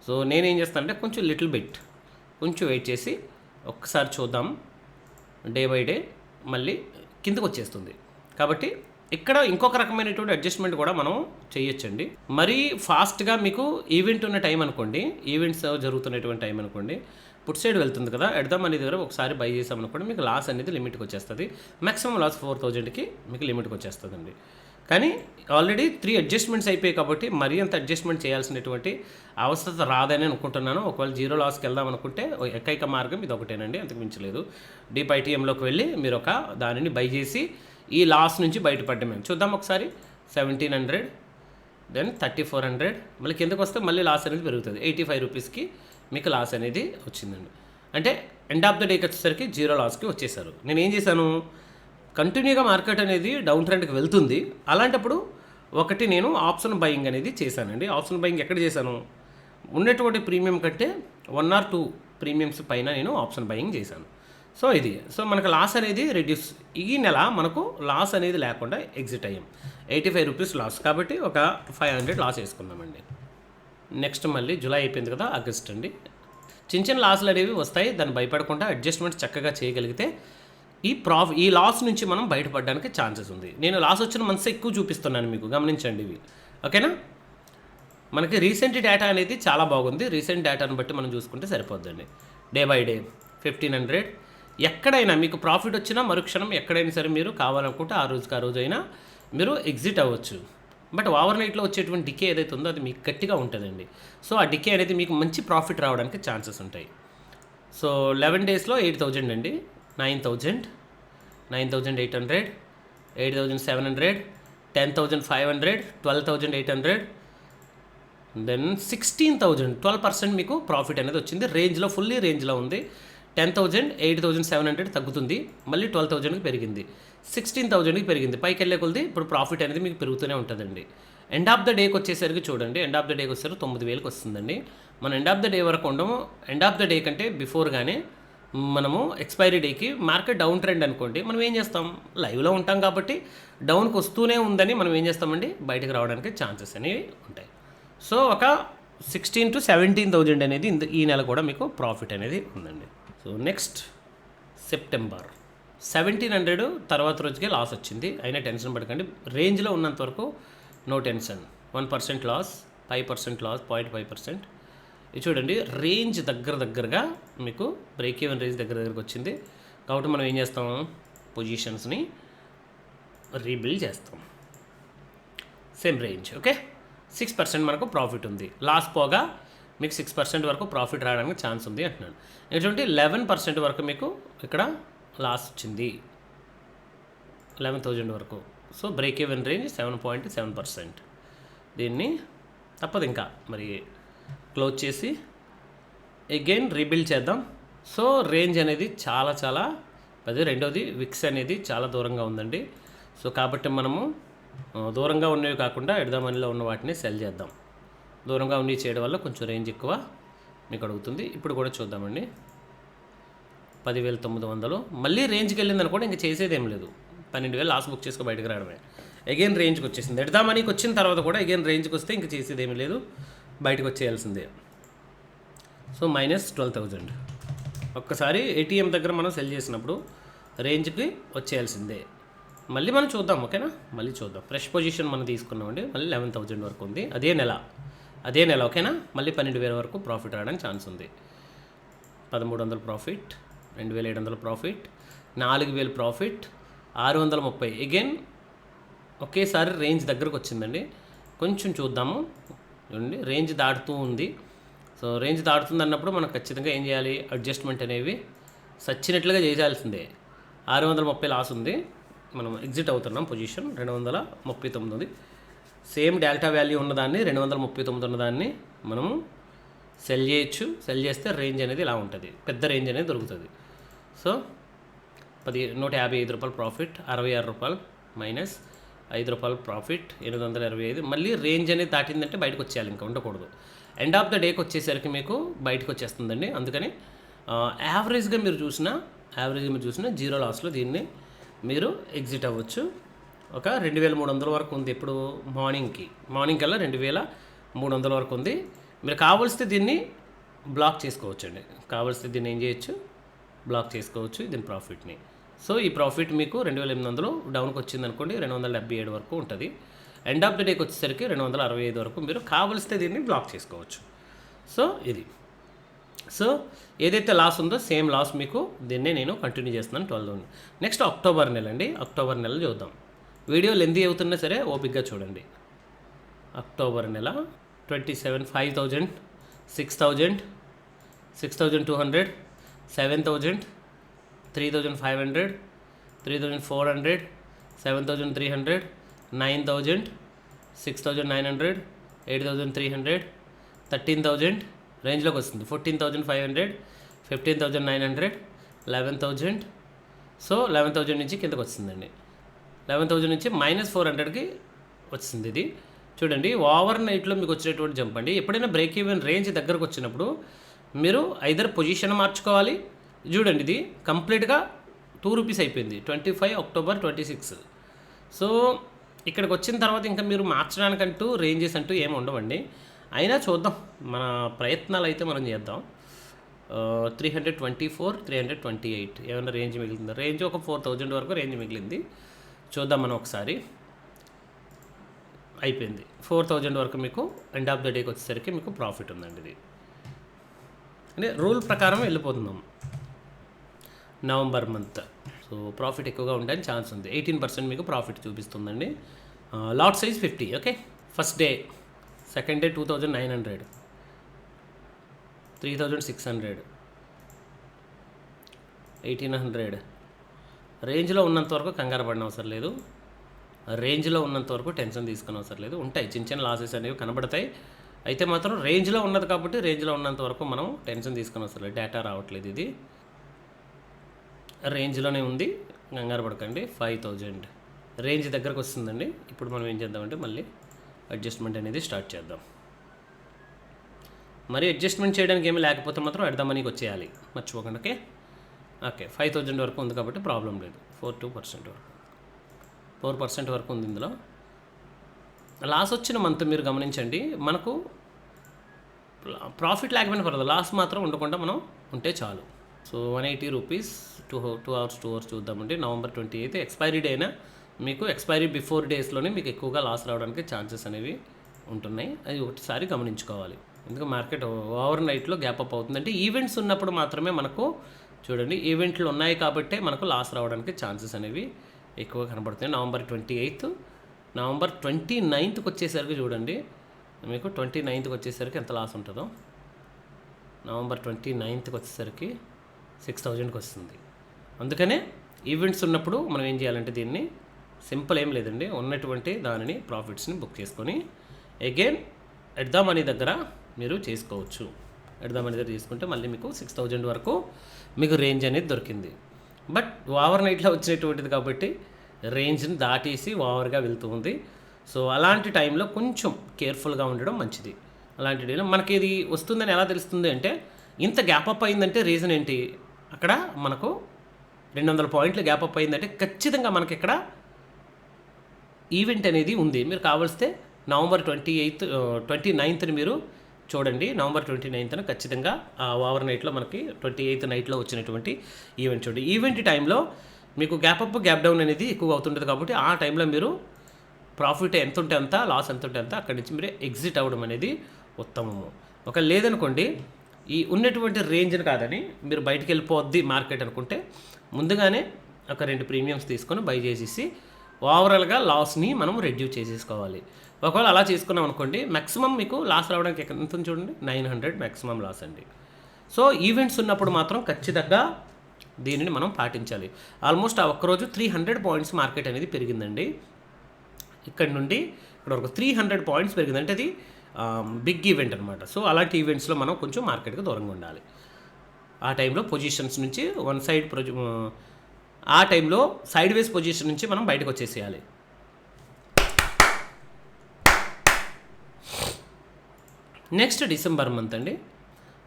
సో నేనేం చేస్తానంటే కొంచెం లిటిల్ బిట్ కొంచెం వెయిట్ చేసి ఒక్కసారి చూద్దాం. డే బై డే మళ్ళీ కిందకు వచ్చేస్తుంది. కాబట్టి ఇక్కడ ఇంకొక రకమైనటువంటి అడ్జస్ట్మెంట్ కూడా మనం చేయొచ్చండి. మరీ ఫాస్ట్గా మీకు ఈవెంట్ ఉన్న టైం అనుకోండి, ఈవెంట్స్ జరుగుతున్నటువంటి టైం అనుకోండి, పుట్ సైడ్ వెళ్తుంది కదా, ఎడదాం అనే దగ్గర ఒకసారి బై చేసామనుకోండి, మీకు లాస్ అనేది లిమిట్కి వచ్చేస్తుంది. మ్యాక్సిమం లాస్ 4000కి మీకు లిమిట్కి వచ్చేస్తుందండి. కానీ ఆల్రెడీ 3 అడ్జస్ట్మెంట్స్ అయిపోయాయి కాబట్టి మరీ అంత అడ్జస్ట్మెంట్ చేయాల్సినటువంటి అవసరం రాదని అనుకుంటున్నాను. ఒకవేళ 0 లాస్కి వెళ్దాం అనుకుంటే ఏకైక మార్గం ఇది ఒకటేనండి, అంతకు మించలేదు. డీప్ ఐటీఎంలోకి వెళ్ళి మీరు ఒక దానిని బై చేసి ఈ లాస్ నుంచి బయటపడ్డాము. చూద్దాం ఒకసారి. 1700, దెన్ 3400, మళ్ళీ కిందకు వస్తే మళ్ళీ లాస్ అనేది పెరుగుతుంది. 85 రూపీస్కి మీకు లాస్ అనేది వచ్చిందండి. అంటే ఎండ్ ఆఫ్ ద డేకి వచ్చేసరికి 0 లాస్కి వచ్చేసారు. నేను ఏం చేశాను, కంటిన్యూగా మార్కెట్ అనేది డౌన్ ట్రెండ్కి వెళ్తుంది. అలాంటప్పుడు ఒకటి నేను ఆప్షన్ బయింగ్ అనేది చేశానండి. ఆప్షన్ బయింగ్ ఎక్కడ చేశాను, ఉన్నటువంటి ప్రీమియం కంటే 1 or 2 ప్రీమియమ్స్ పైన నేను ఆప్షన్ బయింగ్ చేశాను. సో ఇది మనకు లాస్ అనేది రెడ్యూస్. ఈ నెల మనకు లాస్ అనేది లేకుండా ఎగ్జిట్ అయ్యాం. 85 రూపీస్ లాస్, కాబట్టి ఒక 500 లాస్ వేసుకున్నామండి. నెక్స్ట్ మళ్ళీ జూలై అయిపోయింది కదా, ఆగస్ట్ అండి. చిన్న చిన్న లాసులు అనేవి వస్తాయి, దాన్ని భయపడకుండా అడ్జస్ట్మెంట్స్ చక్కగా చేయగలిగితే ఈ లాస్ నుంచి మనం బయటపడడానికి ఛాన్సెస్ ఉంది. నేను లాస్ వచ్చిన మంత్స్ ఎక్కువ చూపిస్తున్నాను మీకు, గమనించండి ఇవి. ఓకేనా, మనకి రీసెంట్ డేటా అనేది చాలా బాగుంది. రీసెంట్ డేటాను బట్టి మనం చూసుకుంటే సరిపోద్దండి. Day by day 1500. ఎక్కడైనా మీకు ప్రాఫిట్ వచ్చినా మరుక్షణం ఎక్కడైనా సరే మీరు కావాలనుకుంటే ఆ రోజు అయినా మీరు ఎగ్జిట్ అవ్వచ్చు. బట్ ఓవర్ నైట్లో వచ్చేటువంటి డికే ఏదైతే ఉందో అది మీకు గట్టిగా ఉంటుందండి. సో ఆ డికే అనేది మీకు మంచి ప్రాఫిట్ రావడానికి ఛాన్సెస్ ఉంటాయి. సో 11 డేస్లో 8000 అండి, 9000, 9800, 8700, 10500, 12800, దెన్ 16000, 12% మీకు ప్రాఫిట్ అనేది వచ్చింది. రేంజ్లో ఫుల్లీ రేంజ్లో ఉంది. 10,000 8,700 తగ్గుతుంది, మళ్ళీ 12,000కి పెరిగింది, 16,000కి పెరిగింది. పైకి వెళ్ళే కొలది ఇప్పుడు ప్రాఫిట్ అనేది మీకు పెరుగుతూనే ఉంటుందండి. ఎండ్ ఆఫ్ ద డేకి వచ్చేసరికి చూడండి, ఎండ్ ఆఫ్ ద డేకి వచ్చేసరికి 9,000కి వస్తుందండి. మనం ఎండ్ ఆఫ్ ద డే వరకు ఉండము. ఎండ్ ఆఫ్ ద డే కంటే బిఫోర్గానే మనము ఎక్స్పైరీ డేకి మార్కెట్ డౌన్ ట్రెండ్ అనుకోండి, మనం ఏం చేస్తాం, లైవ్లో ఉంటాం కాబట్టి డౌన్కి వస్తూనే ఉందని మనం ఏం చేస్తామండి, బయటకు రావడానికి ఛాన్సెస్ అనేవి ఉంటాయి. సో ఒక 16,000 to 17,000 అనేది ఈ నెల కూడా మీకు ప్రాఫిట్ అనేది ఉందండి. సో నెక్స్ట్ సెప్టెంబర్ 1,700 తర్వాత రోజుకే లాస్ వచ్చింది. అయినా టెన్షన్ పడకండి, రేంజ్లో ఉన్నంత వరకు నో టెన్షన్. 1% loss, 5% loss, 0.5%. ఇది చూడండి, రేంజ్ దగ్గరగా మీకు బ్రేక్ ఈవెన్ రేంజ్ దగ్గరకు వచ్చింది కాబట్టి మనం ఏం చేస్తాం, పొజిషన్స్ని రీబిల్డ్ చేస్తాం. Same range, okay. 6% మనకు ప్రాఫిట్ ఉంది. లాస్ పోగా మీకు 6% వరకు ప్రాఫిట్ రావడానికి ఛాన్స్ ఉంది అంటున్నాను. ఎందుకంటే 11% వరకు మీకు ఇక్కడ లాస్ వచ్చింది, 11,000 వరకు. So break even range 7.7%. దీన్ని తప్పదు ఇంకా మరి క్లోజ్ చేసి అగైన్ రీబిల్డ్ చేద్దాం. సో రేంజ్ అనేది చాలా పెద్ద. రెండోది విక్స్ అనేది చాలా దూరంగా ఉందండి. సో కాబట్టి మనము దూరంగా ఉన్నవి కాకుండా ఎట్ ద మనీలో ఉన్న వాటిని సెల్ చేద్దాం. దూరంగా ఉండి చేయడం వల్ల కొంచెం రేంజ్ ఎక్కువ మీకు అడుగుతుంది. ఇప్పుడు కూడా చూద్దామండి, 10,900 మళ్ళీ రేంజ్కి వెళ్ళింది అనుకోండి, ఇంకా చేసేది ఏం లేదు, 12,000 లాస్ బుక్ చేసుకుని బయటకు రావడమే. అగైన్ రేంజ్కి వచ్చేసింది. ఎట్ ద మనీకి వచ్చిన తర్వాత కూడా అగైన్ రేంజ్కి వస్తే ఇంకా చేసేది ఏమీ లేదు, బయటకు వచ్చేయాల్సిందే. సో -12,000 ఒక్కసారి ఏటీఎం దగ్గర మనం సెల్ చేసినప్పుడు రేంజ్కి వచ్చేయాల్సిందే. మళ్ళీ మనం చూద్దాం, ఓకేనా, మళ్ళీ చూద్దాం. ఫ్రెష్ పొజిషన్ మనం తీసుకున్నామండి, మళ్ళీ 11,000 వరకు ఉంది. అదే నెల ఓకేనా. మళ్ళీ 12,000 వరకు ప్రాఫిట్ రావడానికి ఛాన్స్ ఉంది. 1,300 ప్రాఫిట్, 2,700 ప్రాఫిట్, 4,000 ప్రాఫిట్, 630. అగైన్ ఒకేసారి రేంజ్ దగ్గరకు వచ్చిందండి. కొంచెం చూద్దాము, చూడండి రేంజ్ దాటుతూ ఉంది. సో రేంజ్ దాటుతుంది అన్నప్పుడు మనం ఖచ్చితంగా ఏం చేయాలి, అడ్జస్ట్మెంట్ అనేవి సచ్చినట్లుగా చేయాల్సిందే. 630 లాస్ ఉంది, మనం ఎగ్జిట్ అవుతున్నాం. పొజిషన్ 239 ఉంది. సేమ్ డెల్టా వాల్యూ ఉన్నదాన్ని 239 ఉన్నదాన్ని మనము సెల్ చేయొచ్చు. సెల్ చేస్తే రేంజ్ అనేది ఇలా ఉంటుంది, పెద్ద రేంజ్ అనేది దొరుకుతుంది. సో 155 రూపాయలు ప్రాఫిట్, 66 రూపాయలు మైనస్, 5 రూపాయలు ప్రాఫిట్, 825. మళ్ళీ రేంజ్ అనేది దాటిందంటే బయటకు వచ్చేయాలి, ఇంకా ఉండకూడదు. ఎండ్ ఆఫ్ ద డేకి వచ్చేసరికి మీకు బయటకు వచ్చేస్తుందండి. అందుకని యావరేజ్గా మీరు చూసిన జీరో లాస్లో దీన్ని మీరు ఎగ్జిట్ అవ్వచ్చు. ఒక 2,300 వరకు ఉంది. ఇప్పుడు మార్నింగ్ కల్లా 2,300 వరకు ఉంది. మీరు కావాల్సితే దీన్ని బ్లాక్ చేసుకోవచ్చు అండి. కావాల్సితే దీన్ని ఏం చేయొచ్చు, బ్లాక్ చేసుకోవచ్చు దీని ప్రాఫిట్ని. సో ఈ ప్రాఫిట్ మీకు 2,800 డౌన్కి వచ్చింది అనుకోండి, 277 వరకు ఉంటుంది. ఎండ్ ఆఫ్ ద డేకి వచ్చేసరికి 265 వరకు మీరు కావలిస్తే దీన్ని బ్లాక్ చేసుకోవచ్చు. సో ఇది, సో ఏదైతే లాస్ ఉందో సేమ్ లాస్ మీకు దీన్నే నేను కంటిన్యూ చేస్తున్నాను 12. నెక్స్ట్ అక్టోబర్ నెల అండి. అక్టోబర్ నెల చూద్దాం. వీడియో లెంతీ అవుతున్నా సరే ఓపిక్గా చూడండి. అక్టోబర్ నెల 27, 5,000, 6,000, 6,200, 7,000, 3,500, 3,400, 7,300, 9,000, 6,900, 8,300, 13,000 రేంజ్లోకి వస్తుంది. 14,500, 15,900, 11,000. సో 11,000 నుంచి కిందకు వస్తుందండి. 11,000 నుంచి -400కి వచ్చింది. ఇది చూడండి, ఓవర్ నైట్లో మీకు వచ్చినటువంటి జంప్ అండి. ఎప్పుడైనా బ్రేక్ ఈవెన్ రేంజ్ దగ్గరకు వచ్చినప్పుడు మీరు ఐదర్ పొజిషన్ మార్చుకోవాలి. చూడండి, ఇది కంప్లీట్గా 2 రూపీస్ అయిపోయింది. 25 అక్టోబర్ 26. సో ఇక్కడికి వచ్చిన తర్వాత ఇంకా మీరు మార్చడానికంటూ రేంజెస్ అంటూ ఏమి ఉండవండి. అయినా చూద్దాం, మన ప్రయత్నాలు అయితే మనం చేద్దాం. 324, 328 ఏమైనా రేంజ్ మిగిలిందా? రేంజ్ ఒక 4,000 వరకు రేంజ్ మిగిలింది. చూద్దాం మనం ఒకసారి. అయిపోయింది 4,000 వరకు మీకు ఎండ్ ఆఫ్ ద డేకి వచ్చేసరికి మీకు ప్రాఫిట్ ఉందండి. ఇది అంటే రూల్ ప్రకారం వెళ్ళిపోతున్నాం. నవంబర్ మంత్ సో ప్రాఫిట్ ఎక్కువగా ఉండడానికి ఛాన్స్ ఉంది. 18% మీకు ప్రాఫిట్ చూపిస్తుందండి. Lot size 50. Okay, first day, second day 2,900, 3,600, 1,800. రేంజ్లో ఉన్నంత వరకు కంగారు పడిన అవసరం లేదు. రేంజ్లో ఉన్నంత వరకు టెన్షన్ తీసుకునే అవసరం లేదు. ఉంటాయి చిన్న చిన్న లాసెస్ అనేవి కనబడతాయి. అయితే మాత్రం రేంజ్లో ఉన్నది కాబట్టి రేంజ్లో ఉన్నంత వరకు మనం టెన్షన్ తీసుకునే అవసరం లేదు. డేటా రావట్లేదు ఇది. రేంజ్లోనే ఉంది, కంగారు పడకండి. 5000 రేంజ్ దగ్గరకు వస్తుందండి. ఇప్పుడు మనం ఏం చేద్దామంటే మళ్ళీ అడ్జస్ట్మెంట్ అనేది స్టార్ట్ చేద్దాం. మరి అడ్జస్ట్మెంట్ చేయడానికి ఏమీ లేకపోతే మాత్రం అట్ ద మనీకి వచ్చేయాలి, మర్చిపోకండి. ఓకే 5000 వరకు ఉంది కాబట్టి ప్రాబ్లం లేదు. 4% వరకు 4% వరకు ఉంది. ఇందులో లాస్ వచ్చిన మంత్ మీరు గమనించండి, మనకు ప్రాఫిట్ లేకపోయినా పర్లేదు, లాస్ మాత్రం ఉండకుండా మనం ఉంటే చాలు. సో 180 రూపీస్ 2 అవర్స్ చూద్దామండి. నవంబర్ 28 ఎక్స్పైరీ డే అయినా మీకు ఎక్స్పైరీ బిఫోర్ డేస్లోనే మీకు ఎక్కువగా లాస్ రావడానికి ఛాన్సెస్ అనేవి ఉంటున్నాయి. అది ఒకటిసారి గమనించుకోవాలి. ఎందుకంటే మార్కెట్ ఓవర్ నైట్లో గ్యాప్ అప్ అవుతుంది. అంటే ఈవెంట్స్ ఉన్నప్పుడు మాత్రమే మనకు చూడండి, ఈవెంట్లు ఉన్నాయి కాబట్టే మనకు లాస్ రావడానికి ఛాన్సెస్ అనేవి ఎక్కువ కనబడుతుంది. నవంబర్ 28 నవంబర్ 29కి వచ్చేసరికి చూడండి, మీకు 29కి వచ్చేసరికి ఎంత లాస్ ఉంటుందో. నవంబర్ 29కి వచ్చేసరికి 6000కి వస్తుంది. అందుకనే ఈవెంట్స్ ఉన్నప్పుడు మనం ఏం చేయాలంటే దీన్ని సింపుల్ ఏం లేదండి, ఉన్నటువంటి దానిని ప్రాఫిట్స్ని బుక్ చేసుకొని అగైన్ ఎట్ ద మనీ దగ్గర మీరు చేసుకోవచ్చు. ఎట్ ద మనీ దగ్గర తీసుకుంటే మళ్ళీ మీకు 6000 వరకు మీకు రేంజ్ అనేది దొరికింది. బట్ ఓవర్ నైట్లో వచ్చినటువంటిది కాబట్టి రేంజ్ని దాటేసి ఓవర్గా వెళ్తూ ఉంది. సో అలాంటి టైంలో కొంచెం కేర్ఫుల్గా ఉండడం మంచిది. అలాంటి టైంలో మనకి ఇది వస్తుందని ఎలా తెలుస్తుంది అంటే, ఇంత గ్యాప్ అప్ అయిందంటే రీజన్ ఏంటి, అక్కడ మనకు 200 పాయింట్లు గ్యాప్ అప్ అయిందంటే ఖచ్చితంగా మనకి ఇక్కడ ఈవెంట్ అనేది ఉంది. మీరు కావాల్స్తే నవంబర్ 29ని మీరు చూడండి. నవంబర్ 29న ఖచ్చితంగా ఓవర్ నైట్లో మనకి 28th నైట్లో వచ్చినటువంటి ఈవెంట్ చూడండి. ఈవెంట్ టైంలో మీకు గ్యాప్ అప్ గ్యాప్ డౌన్ అనేది ఎక్కువ అవుతుంటుంది కాబట్టి ఆ టైంలో మీరు ప్రాఫిట్ ఎంత ఉంటే అంత, లాస్ ఎంత ఉంటే అంత అక్కడి నుంచి మీరు ఎగ్జిట్ అవ్వడం అనేది ఉత్తమము. ఒక లేదనుకోండి, ఈ ఉన్నటువంటి రేంజ్ని కాదని మీరు బయటికి వెళ్ళిపోద్ది మార్కెట్ అనుకుంటే ముందుగానే ఒక 2 ప్రీమియమ్స్ తీసుకొని బై చేసేసి ఓవరాల్గా లాస్ని మనం రెడ్యూస్ చేసేసుకోవాలి. ఒకవేళ అలా చేసుకున్నాం అనుకోండి, మ్యాక్సిమం మీకు లాస్ రావడానికి ఎంత చూడండి, 900 మ్యాక్సిమం లాస్ అండి. సో ఈవెంట్స్ ఉన్నప్పుడు మాత్రం ఖచ్చితంగా దీనిని మనం పాటించాలి. ఆల్మోస్ట్ ఆ ఒక్కరోజు 300 పాయింట్స్ మార్కెట్ అనేది పెరిగిందండి. ఇక్కడ నుండి ఇక్కడ వరకు 300 పాయింట్స్ పెరిగింది. అంటే అది బిగ్ ఈవెంట్ అనమాట. సో అలాంటి ఈవెంట్స్లో మనం కొంచెం మార్కెట్కి దూరంగా ఉండాలి. ఆ టైంలో పొజిషన్స్ నుంచి వన్ సైడ్ ఆ టైంలో సైడ్ వేస్ పొజిషన్ నుంచి మనం బయటకు వచ్చేసేయాలి. నెక్స్ట్ డిసెంబర్ మంత్ అండి,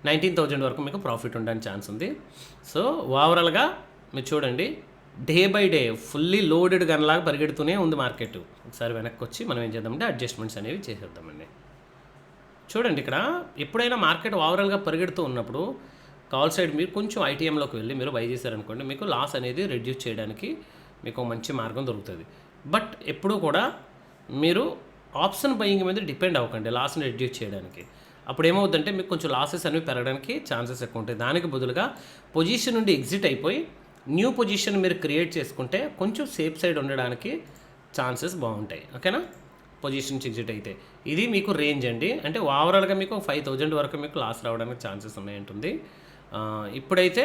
19,000 వరకు మీకు ప్రాఫిట్ ఉండడానికి ఛాన్స్ ఉంది. సో ఓవరాల్గా మీరు చూడండి, day by day fully loaded గన్లాగా పరిగెడుతూనే ఉంది మార్కెట్. ఒకసారి వెనక్కి వచ్చి మనం ఏం చేద్దామంటే అడ్జస్ట్మెంట్స్ అనేవి చేసేద్దామండి. చూడండి, ఇక్కడ ఎప్పుడైనా మార్కెట్ ఓవరాల్గా పరిగెడుతూ ఉన్నప్పుడు కాల్ సైడ్ మీరు కొంచెం ఐటీఎంలోకి వెళ్ళి మీరు బై చేశారనుకోండి, మీకు లాస్ అనేది రెడ్యూస్ చేయడానికి మీకు మంచి మార్గం దొరుకుతుంది. బట్ ఎప్పుడూ కూడా మీరు ఆప్షన్ బయింగ్ మీద డిపెండ్ అవ్వకండి లాస్ని రెడ్యూస్ చేయడానికి. అప్పుడు ఏమవుతుందంటే మీకు కొంచెం లాసెస్ అనేవి పెరగడానికి ఛాన్సెస్ ఎక్కువ ఉంటాయి. దానికి బదులుగా పొజిషన్ నుండి ఎగ్జిట్ అయిపోయి న్యూ పొజిషన్ మీరు క్రియేట్ చేసుకుంటే కొంచెం సేఫ్ సైడ్ ఉండడానికి ఛాన్సెస్ బాగుంటాయి. ఓకేనా, పొజిషన్ నుంచి ఎగ్జిట్ అయితే ఇది మీకు రేంజ్ అండి. అంటే ఓవరాల్గా మీకు 5000 వరకు మీకు లాస్ రావడానికి ఛాన్సెస్ ఉన్నాయంటుంది. ఇప్పుడైతే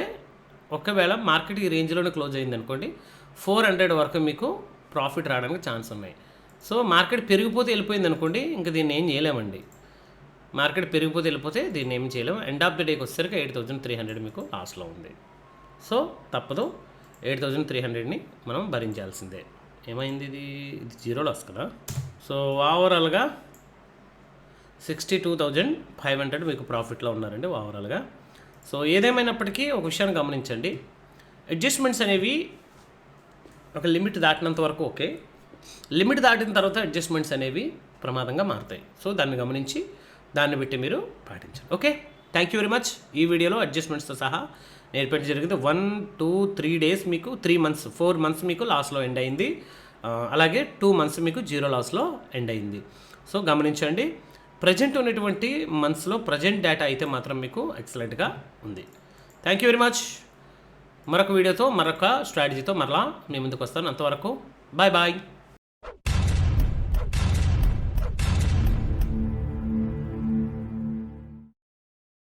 ఒకవేళ మార్కెట్ ఈ రేంజ్లోనే క్లోజ్ అయింది అనుకోండి, 400 వరకు మీకు ప్రాఫిట్ రావడానికి ఛాన్స్ ఉన్నాయి. సో మార్కెట్ పెరిగిపోతే వెళ్ళిపోయింది అనుకోండి, ఇంకా దీన్ని ఏం చేయలేమండి. మార్కెట్ పెరిగిపోతే వెళ్ళిపోతే దీన్ని ఏం చేయలేము. ఎండ్ ఆఫ్ ద డేకి వచ్చేసరికి 8300 మీకు లాస్లో ఉంది. సో తప్పదు, 8300ని మనం భరించాల్సిందే. ఏమైంది, ఇది 0 లాస్ కదా. సో ఓవరాల్గా 62,500 మీకు ప్రాఫిట్లో ఉన్నారండి ఓవరాల్గా. సో ఏదేమైనప్పటికీ ఒక విషయాన్ని గమనించండి, అడ్జస్ట్మెంట్స్ అనేవి ఒక లిమిట్ దాటినంత వరకు ఓకే, లిమిట్ దాటిన తర్వాత అడ్జస్ట్మెంట్స్ అనేవి ప్రమాదంగా మారుతాయి. సో దాన్ని గమనించి దాన్ని బట్టి మీరు పాటించండి. Okay, thank you very much. ఈ వీడియోలో అడ్జస్ట్మెంట్స్తో సహా నేర్పించడం జరిగింది. 1, 2, 3 డేస్ మీకు 3 మంత్స్ 4 మంత్స్ మీకు లాస్లో ఎండ్ అయింది. అలాగే 2 మంత్స్ మీకు 0 లాస్లో ఎండ్ అయింది. సో గమనించండి, ప్రజెంట్ ఉన్నటువంటి మంత్స్లో ప్రజెంట్ డేటా అయితే మాత్రం మీకు ఎక్సలెంట్గా ఉంది. Thank you very much. మరొక వీడియోతో మరొక స్ట్రాటజీతో మరలా మీ ముందుకు వస్తాను. అంతవరకు బాయ్ బాయ్.